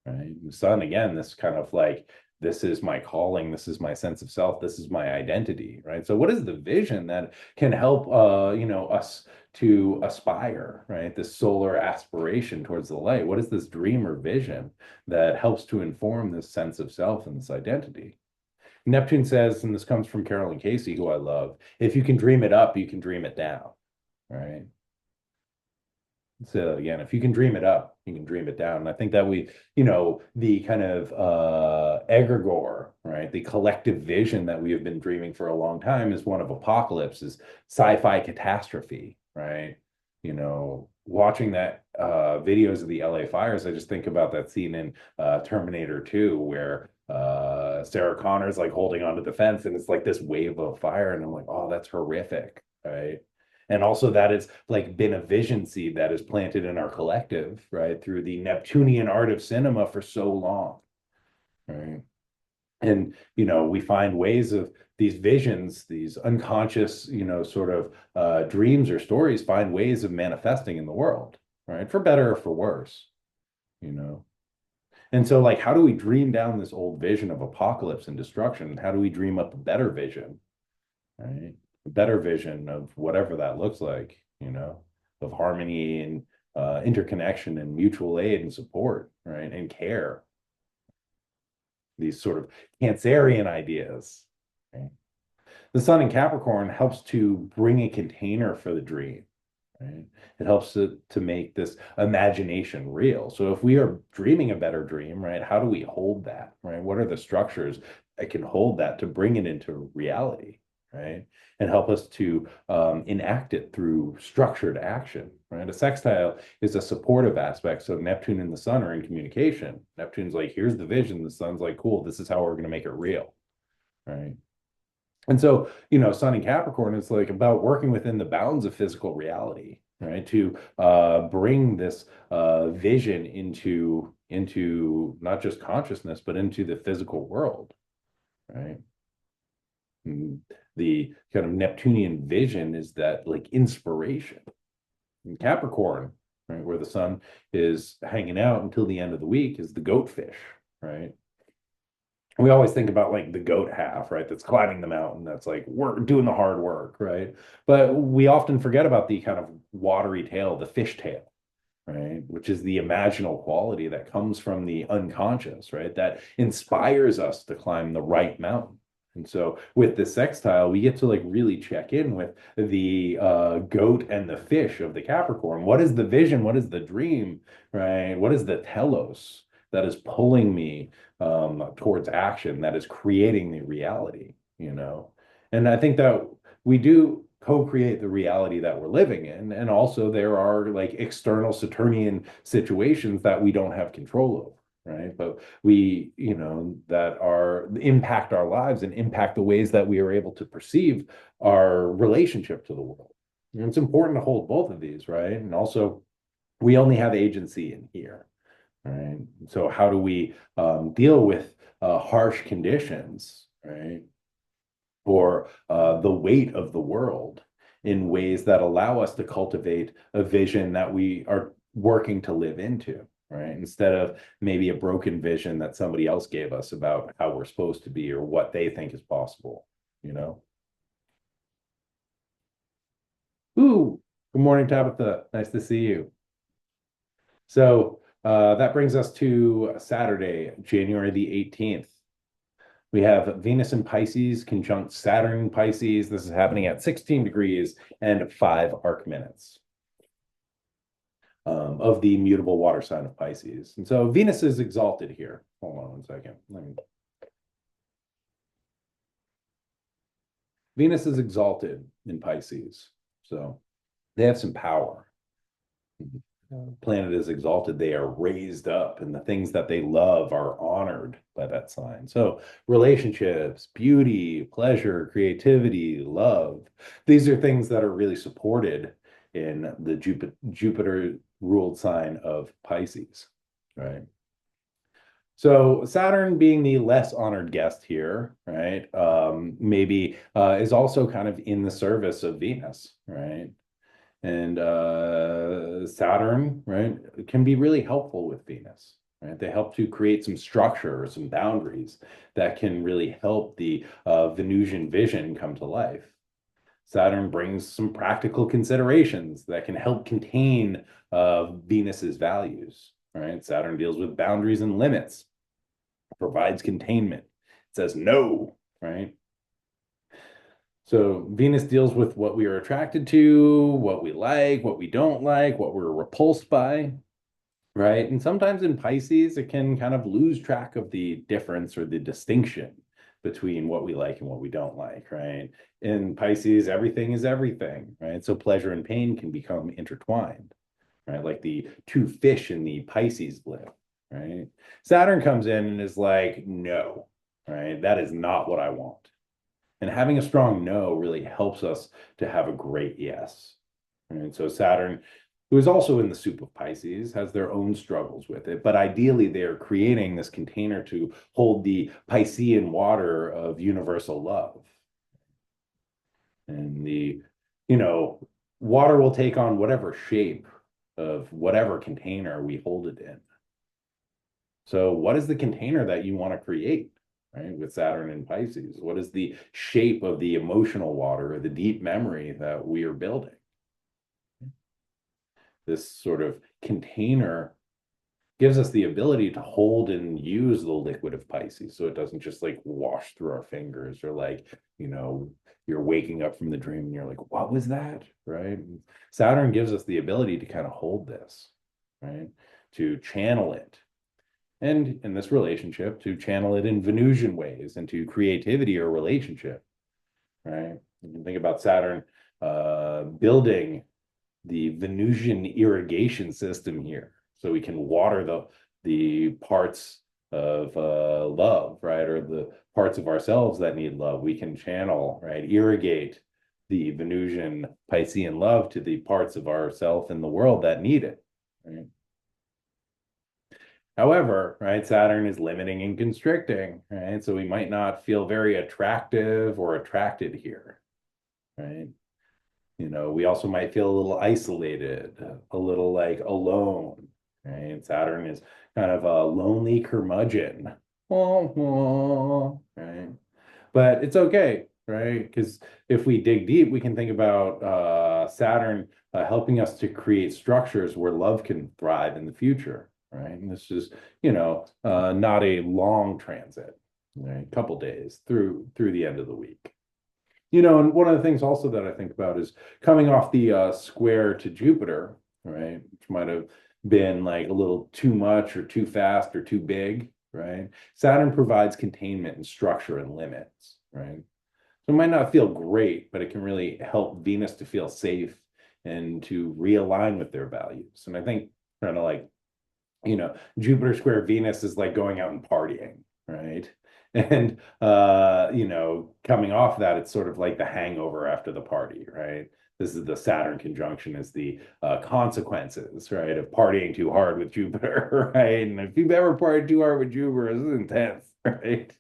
A: right? The sun, again, this kind of like, this is my calling, this is my sense of self, this is my identity, right? So what is the vision that can help us to aspire, right? This solar aspiration towards the light. What is this dream or vision that helps to inform this sense of self and this identity? Neptune says, and this comes from Carolyn Casey, who I love, if you can dream it up, you can dream it down, right? So again, if you can dream it up, you can dream it down. And I think that the kind of egregore, right? The collective vision that we have been dreaming for a long time is one of apocalypse, is sci-fi catastrophe, right? Watching that videos of the LA fires, I just think about that scene in Terminator 2 where Sarah Connor's like holding onto the fence and it's like this wave of fire, and I'm like, oh, that's horrific, right? And also that it's like been a vision seed that is planted in our collective, right, through the Neptunian art of cinema for so long, right? And we find ways of these visions, these unconscious, sort of dreams or stories, find ways of manifesting in the world, right, for better or for worse, you know. And so, like, how do we dream down this old vision of apocalypse and destruction? How do we dream up a better vision, right? A better vision of whatever that looks like, of harmony and interconnection and mutual aid and support, right? And care. These sort of Cancerian ideas. Right? The sun in Capricorn helps to bring a container for the dream. Right? It helps to make this imagination real. So if we are dreaming a better dream, right, how do we hold that, right? What are the structures that can hold that to bring it into reality, right? And help us to enact it through structured action, right? A sextile is a supportive aspect. So Neptune and the sun are in communication. Neptune's like, here's the vision. The sun's like, cool, this is how we're going to make it real, right? And so, Sun in Capricorn is like about working within the bounds of physical reality, right? To bring this vision into not just consciousness, but into the physical world, right? And the kind of Neptunian vision is that like inspiration. In Capricorn, right, where the sun is hanging out until the end of the week, is the goatfish, right? We always think about like the goat half, right? That's climbing the mountain, that's like work doing the hard work, right? But we often forget about the kind of watery tail, the fish tail, right? Which is the imaginal quality that comes from the unconscious, right? That inspires us to climb the right mountain. And so with the sextile, we get to like really check in with the goat and the fish of the Capricorn. What is the vision? What is the dream, right? What is the telos that is pulling me towards action, that is creating the reality, And I think that we do co-create the reality that we're living in. And also there are like external Saturnian situations that we don't have control over, right? But we, that are impact our lives and impact the ways that we are able to perceive our relationship to the world. And it's important to hold both of these, right? And also we only have agency in here. Right. So how do we deal with harsh conditions, right? Or the weight of the world in ways that allow us to cultivate a vision that we are working to live into, right? Instead of maybe a broken vision that somebody else gave us about how we're supposed to be or what they think is possible, you know? Ooh, good morning, Tabitha. Nice to see you. So that brings us to Saturday, January the 18th. We have Venus in Pisces conjunct Saturn in Pisces. This is happening at 16 degrees and 5 arc minutes of the mutable water sign of Pisces. And so Venus is exalted here. Hold on one second. Venus is exalted in Pisces. So they have some power. Planet is exalted, they are raised up, and the things that they love are honored by that sign. So, relationships, beauty, pleasure, creativity, love, these are things that are really supported in the Jupiter ruled sign of Pisces, right? So Saturn being the less honored guest here, right? Maybe is also kind of in the service of Venus, right? And Saturn, right, can be really helpful with Venus, right? They help to create some structure or some boundaries that can really help the Venusian vision come to life. Saturn brings some practical considerations that can help contain Venus's values, right? Saturn deals with boundaries and limits, provides containment. It says no, right? So Venus deals with what we are attracted to, what we like, what we don't like, what we're repulsed by, right? And sometimes in Pisces, it can kind of lose track of the difference or the distinction between what we like and what we don't like, right? In Pisces, everything is everything, right? So pleasure and pain can become intertwined, right? Like the two fish in the Pisces glyph, right? Saturn comes in and is like, no, right? That is not what I want. And having a strong no really helps us to have a great yes. And so Saturn, who is also in the soup of Pisces, has their own struggles with it. But ideally, they are creating this container to hold the Piscean water of universal love. And you know, water will take on whatever shape of whatever container we hold it in. So, what is the container that you want to create? Right, with Saturn and Pisces? What is the shape of the emotional water or the deep memory that we are building? This sort of container gives us the ability to hold and use the liquid of Pisces so it doesn't just like wash through our fingers or like, you're waking up from the dream and you're like, what was that? Right? Saturn gives us the ability to kind of hold this, right? To channel it and in this relationship to channel it in Venusian ways into creativity or relationship, right? You can think about Saturn building the Venusian irrigation system here, so we can water the parts of love, right, or the parts of ourselves that need love. We can channel, right, irrigate the Venusian Piscean love to the parts of ourself in the world that need it, right? However, right, Saturn is limiting and constricting, right? So we might not feel very attractive or attracted here, right? We also might feel a little isolated, a little like alone, right? Saturn is kind of a lonely curmudgeon, right? But it's okay, right? Because if we dig deep, we can think about Saturn helping us to create structures where love can thrive in the future, right? And this is, not a long transit, right? A couple days through the end of the week. And one of the things also that I think about is coming off the square to Jupiter, right? Which might have been like a little too much or too fast or too big, right? Saturn provides containment and structure and limits, right? So it might not feel great, but it can really help Venus to feel safe and to realign with their values. And I think kind of like, Jupiter square Venus is like going out and partying, right? And coming off that, it's sort of like the hangover after the party, right? This is the Saturn conjunction is the consequences, right, of partying too hard with Jupiter, right? And if you've ever partied too hard with Jupiter, this is intense, right?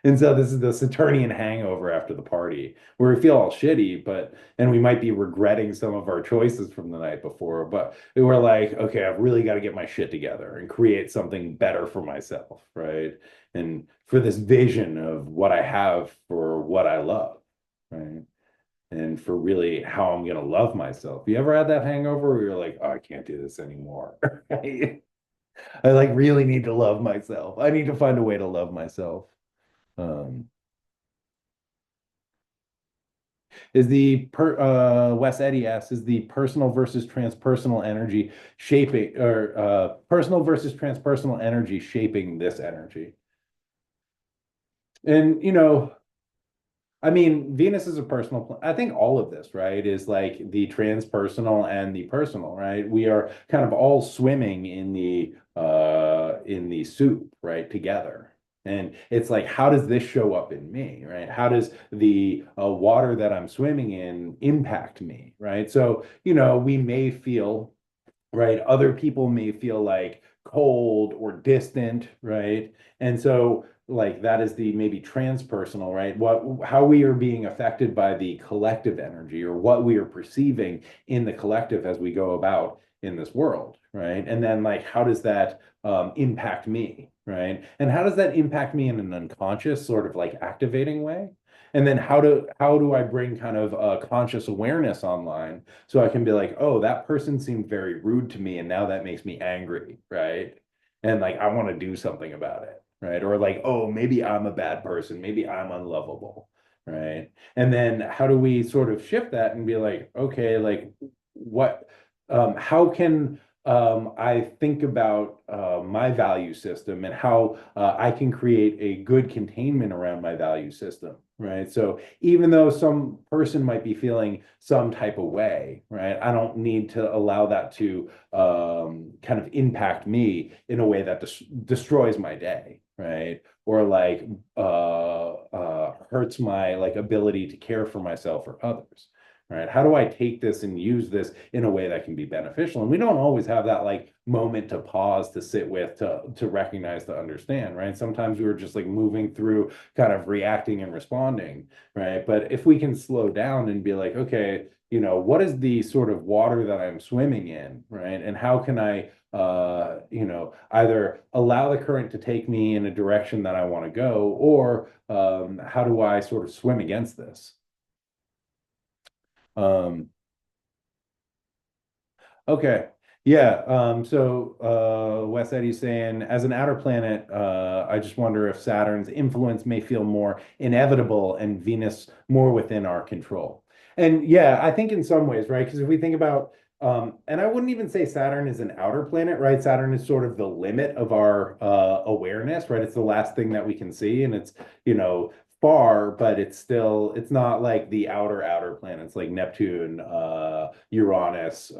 A: And so this is the Saturnian hangover after the party, where we feel all shitty, and we might be regretting some of our choices from the night before, but we're like, okay, I've really got to get my shit together and create something better for myself, right? And for this vision of what I have for what I love, right? And for really how I'm gonna love myself. You ever had that hangover where you're like, oh, I can't do this anymore, right? I like really need to love myself. I need to find a way to love myself. Um, Wes Eddy asks, is the personal versus transpersonal energy shaping, or personal versus transpersonal energy shaping this energy? And I mean, Venus is a personal I think all of this, right, is like the transpersonal and the personal, right? We are kind of all swimming in the soup, right, together. And it's like, how does this show up in me, right? How does the water that I'm swimming in impact me, right? So, we may feel, right? Other people may feel like cold or distant, right? And so, like, that is the maybe transpersonal, right? How we are being affected by the collective energy, or what we are perceiving in the collective as we go about in this world, right? And then, like, how does that impact me, right? And how does that impact me in an unconscious sort of like activating way? And then how do I bring kind of conscious awareness online, so I can be like, oh, that person seemed very rude to me, and now that makes me angry, right? And like, I want to do something about it, right? Or like, oh, maybe I'm a bad person, maybe I'm unlovable, right? And then how do we sort of shift that and be like, okay, like, what, how can I think about my value system, and how I can create a good containment around my value system, right? So even though some person might be feeling some type of way, right, I don't need to allow that to kind of impact me in a way that destroys my day, right? Or like hurts my like ability to care for myself or others, right? How do I take this and use this in a way that can be beneficial? And we don't always have that like moment to pause, to sit with, to recognize, to understand, right? Sometimes we were just like moving through, kind of reacting and responding, right? But if we can slow down and be like, okay, what is the sort of water that I'm swimming in, right? And how can I either allow the current to take me in a direction that I want to go, or how do I sort of swim against this? Um, Okay. Yeah. Wes Eddy's saying, as an outer planet, I just wonder if Saturn's influence may feel more inevitable and Venus more within our control. And yeah, I think in some ways, right? Because if we think about, and I wouldn't even say Saturn is an outer planet, right? Saturn is sort of the limit of our awareness, right? It's the last thing that we can see, and it's, far, but it's not like the outer planets like Neptune, Uranus,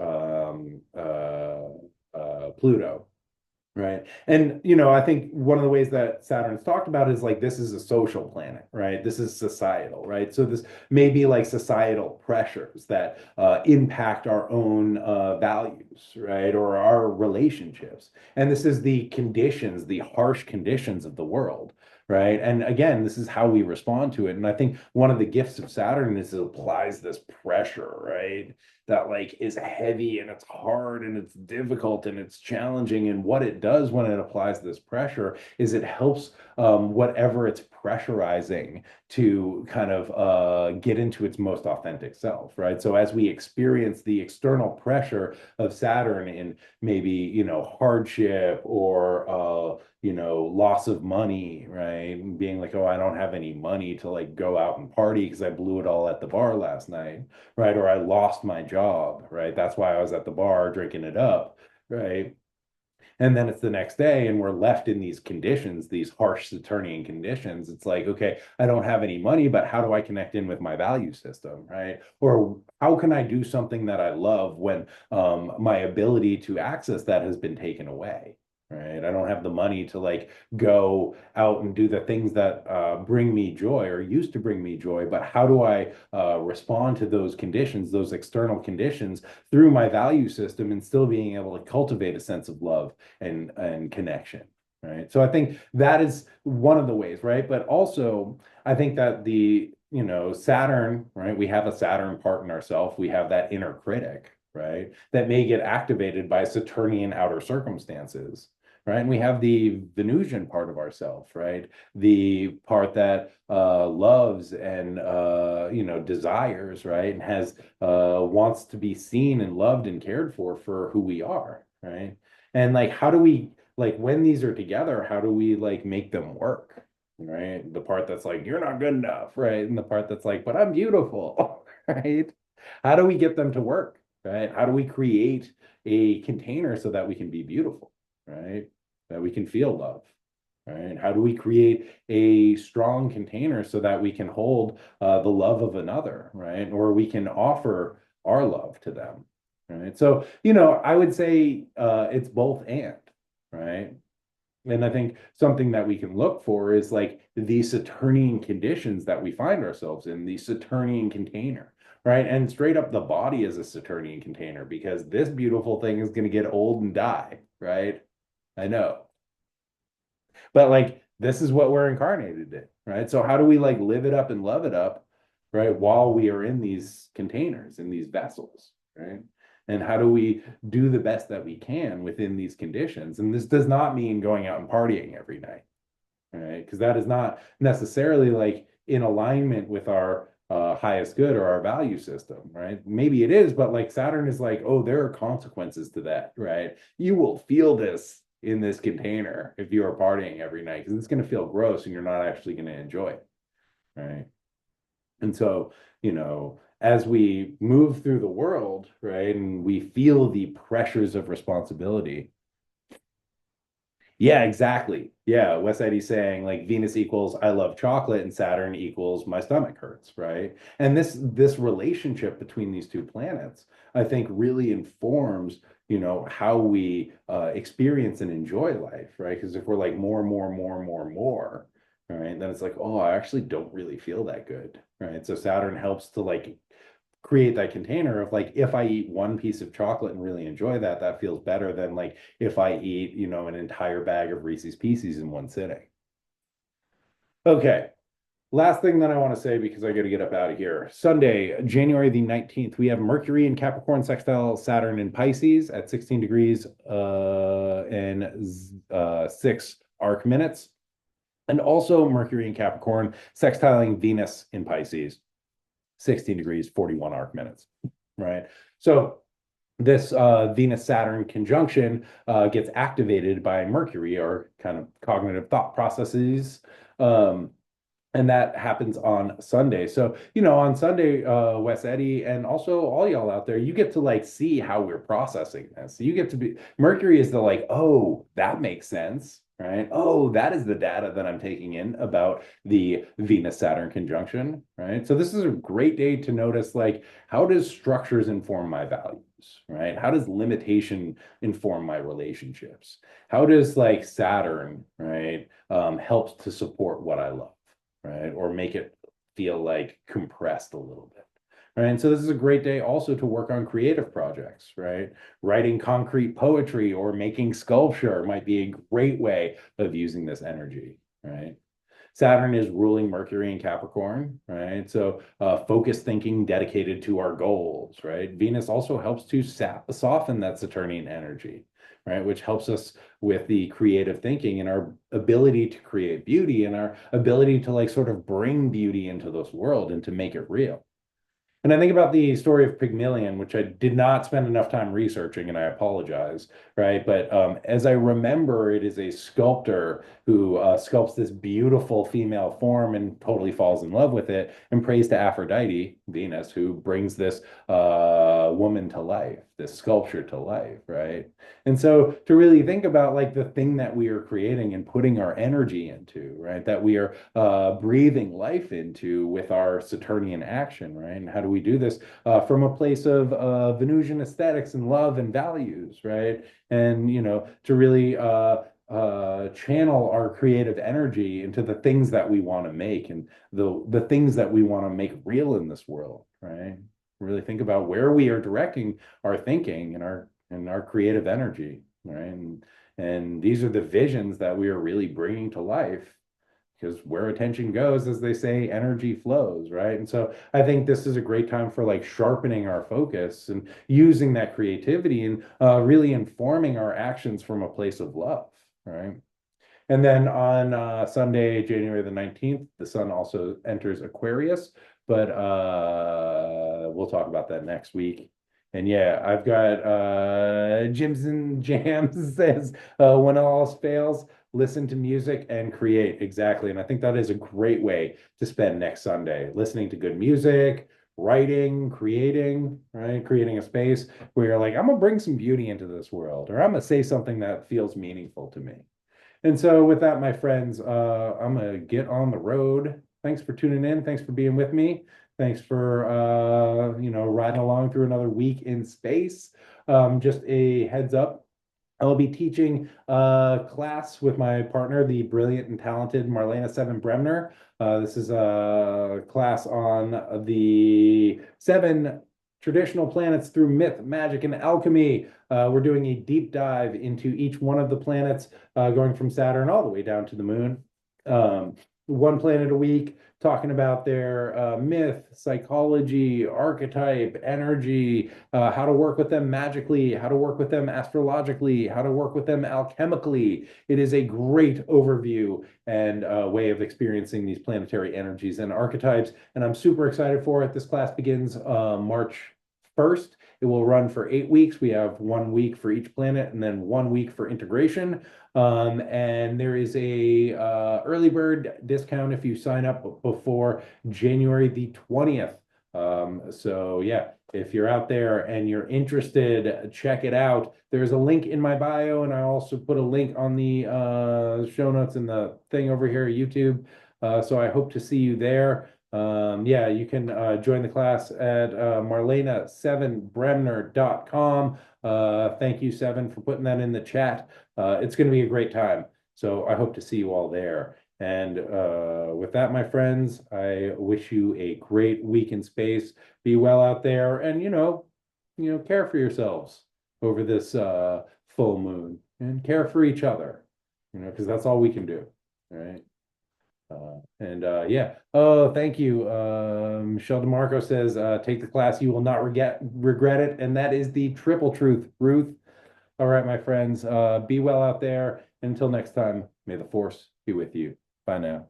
A: Pluto. Right. And, I think one of the ways that Saturn's talked about is like, this is a social planet, right? This is societal, right? So this may be like societal pressures that impact our own values, right? Or our relationships. And this is the conditions, the harsh conditions of the world, right? And again, this is how we respond to it. And I think one of the gifts of Saturn is it applies this pressure, right? That like is heavy, and it's hard, and it's difficult, and it's challenging. And what it does when it applies this pressure is it helps whatever it's pressurizing to kind of get into its most authentic self, right? So as we experience the external pressure of Saturn in maybe, hardship, or loss of money, right? Being like, oh, I don't have any money to like go out and party because I blew it all at the bar last night, right? Or I lost my job, right? That's why I was at the bar drinking it up, right? And then it's the next day, and we're left in these conditions, these harsh Saturnian conditions. It's like, okay, I don't have any money, but how do I connect in with my value system, right? Or how can I do something that I love when my ability to access that has been taken away? Right. I don't have the money to like go out and do the things that bring me joy, or used to bring me joy. But how do I respond to those conditions, those external conditions, through my value system, and still being able to cultivate a sense of love and connection, right? So I think that is one of the ways, right? But also, I think that the Saturn, right? We have a Saturn part in ourself. We have that inner critic, right? That may get activated by Saturnian outer circumstances. Right. And we have the Venusian part of ourself, right? The part that loves and desires, right? And has wants to be seen and loved and cared for who we are, right? And like, how do we, like, when these are together, how do we like make them work? right? The part that's like, you're not good enough, right? And the part that's like, but I'm beautiful, right? How do we get them to work, right? How do we create a container so that we can be beautiful, right? That we can feel love, right? How do we create a strong container so that we can hold the love of another, right? Or we can offer our love to them, right? So, I would say it's both and, right? And I think something that we can look for is like the Saturnian conditions that we find ourselves in, the Saturnian container, right? And straight up, the body is a Saturnian container because this beautiful thing is going to get old and die, right? I know. But like this is what we're incarnated in, right? So how do we like live it up and love it up, right? While we are in these containers, in these vessels, right? And how do we do the best that we can within these conditions? And this does not mean going out and partying every night, right? Because that is not necessarily like in alignment with our highest good or our value system, right? Maybe it is, but like Saturn is like, oh, there are consequences to that, right? You will feel this in this container if you are partying every night because it's going to feel gross and you're not actually going to enjoy it, right? And so, as we move through the world, right, and we feel the pressures of responsibility. Yeah, exactly. Yeah, West Eddie's saying like Venus equals I love chocolate and Saturn equals my stomach hurts, right? And this relationship between these two planets, I think really informs, how we experience and enjoy life, right? Because if we're like more, more, more, more, more, right, then it's like, oh, I actually don't really feel that good, right? So Saturn helps to like create that container of like if I eat one piece of chocolate and really enjoy that, that feels better than like if I eat, an entire bag of Reese's Pieces in one sitting. Okay. Last thing that I want to say because I got to get up out of here. Sunday, January the 19th, we have Mercury in Capricorn sextile Saturn in Pisces at 16 degrees and 6 arc minutes. And also Mercury in Capricorn sextiling Venus in Pisces, 16 degrees, 41 arc minutes, right? So this Venus Saturn conjunction gets activated by Mercury or kind of cognitive thought processes. Um, and that happens on Sunday. So, on Sunday, Wes Eddy, and also all y'all out there, you get to like see how we're processing this. You get to be Mercury is the like, oh, that makes sense, right? Oh, that is the data that I'm taking in about the Venus Saturn conjunction, right? So this is a great day to notice like how does structures inform my values, right? How does limitation inform my relationships? How does like Saturn, right, helps to support what I love? Right? Or make it feel like compressed a little bit. Right. And so this is a great day also to work on creative projects, right? Writing concrete poetry or making sculpture might be a great way of using this energy, right? Saturn is ruling Mercury in Capricorn, right? So focused thinking dedicated to our goals, right? Venus also helps to soften that Saturnian energy, right? Which helps us with the creative thinking and our ability to create beauty and our ability to like sort of bring beauty into this world and to make it real. And I think about the story of Pygmalion, which I did not spend enough time researching, and I apologize, right? But as I remember, it is a sculptor who sculpts this beautiful female form and totally falls in love with it and prays to Aphrodite, Venus, who brings this woman to life, this sculpture to life, right? And so to really think about like the thing that we are creating and putting our energy into, right? That we are breathing life into with our Saturnian action, right? And how do we do this from a place of Venusian aesthetics and love and values, right? And, to really channel our creative energy into the things that we want to make and the things that we want to make real in this world, right? Really think about where we are directing our thinking and our creative energy, right? And these are the visions that we are really bringing to life because where attention goes, as they say, energy flows, right? And so I think this is a great time for like sharpening our focus and using that creativity and really informing our actions from a place of love, right? And then on Sunday, January the 19th, the sun also enters Aquarius, but we'll talk about that next week. And yeah, I've got Jims and Jams says when all else fails, listen to music, and create. Exactly. And I think that is a great way to spend next Sunday, listening to good music, writing, creating, right? Creating a space where you're like, I'm gonna bring some beauty into this world, or I'm gonna say something that feels meaningful to me. And so, with that, my friends, I'm gonna get on the road. Thanks for tuning in. Thanks for being with me. Thanks for riding along through another week in space. Just a heads up. I'll be teaching a class with my partner, the brilliant and talented Marlena Seven Bremner. This is a class on the seven traditional planets through myth, magic, and alchemy. We're doing a deep dive into each one of the planets, going from Saturn all the way down to the moon. Um, one planet a week, talking about their myth, psychology, archetype, energy, how to work with them magically, how to work with them astrologically, how to work with them alchemically. It is a great overview and way of experiencing these planetary energies and archetypes. And I'm super excited for it. This class begins March 1st. It will run for 8 weeks. We have 1 week for each planet and then 1 week for integration. And there is a early bird discount if you sign up before January the 20th. So yeah, if you're out there and you're interested, check it out. There's a link in my bio, and I also put a link on the show notes in the thing over here, YouTube. So I hope to see you there. Yeah, you can join the class at marlena7bremner.com. Thank you, Seven, for putting that in the chat. It's going to be a great time. So I hope to see you all there. And with that, my friends, I wish you a great week in space. Be well out there, and care for yourselves over this full moon, and care for each other. Because that's all we can do, right? And yeah. Oh, thank you. Michelle DeMarco says, take the class, you will not regret it. And that is the triple truth, Ruth. All right, my friends, be well out there. Until next time, may the force be with you. Bye now.